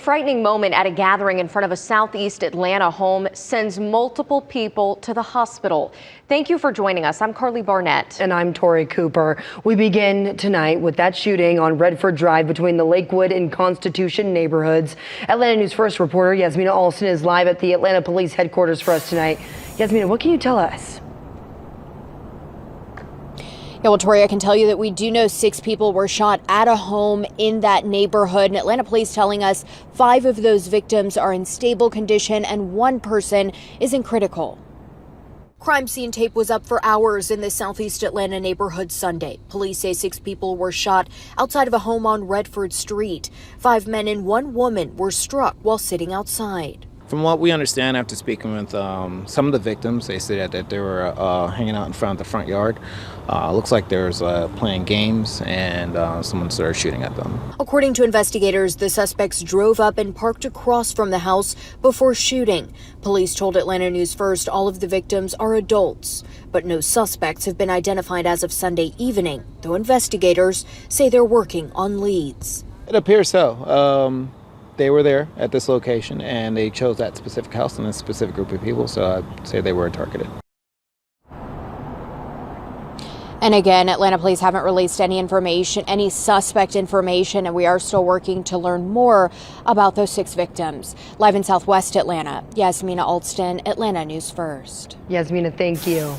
Frightening moment at a gathering in front of a Southeast Atlanta home sends multiple people to the hospital. Thank you for joining us. I'm Carly Barnett. And I'm Tori Cooper. We begin tonight with that shooting on Redford Drive between the Lakewood and Constitution neighborhoods. Atlanta News First reporter Yasmina Alston is live at the Atlanta Police headquarters for us tonight. Yasmina, what can you tell us? Yeah, well, Tori, I can tell you that we do know 6 people were shot at a home in that neighborhood. And Atlanta police telling us 5 of those victims are in stable condition and 1 person is in critical. Crime scene tape was up for hours in the Southeast Atlanta neighborhood Sunday. Police say 6 people were shot outside of a home on Redford Street. 5 men and 1 woman were struck while sitting outside. From what we understand after speaking with some of the victims, they said that they were hanging out in front of the front yard. Looks like there was playing games and someone started shooting at them. According to investigators, the suspects drove up and parked across from the house before shooting. Police told Atlanta News First all of the victims are adults, but no suspects have been identified as of Sunday evening, though investigators say they're working on leads. It appears so. They were there at this location and they chose that specific house and a specific group of people, so I'd say they were targeted. And again, Atlanta police haven't released any information, any suspect information, and we are still working to learn more about those 6 victims. Live in Southwest Atlanta, Yasmina Alston, Atlanta News First. Yasmina, thank you.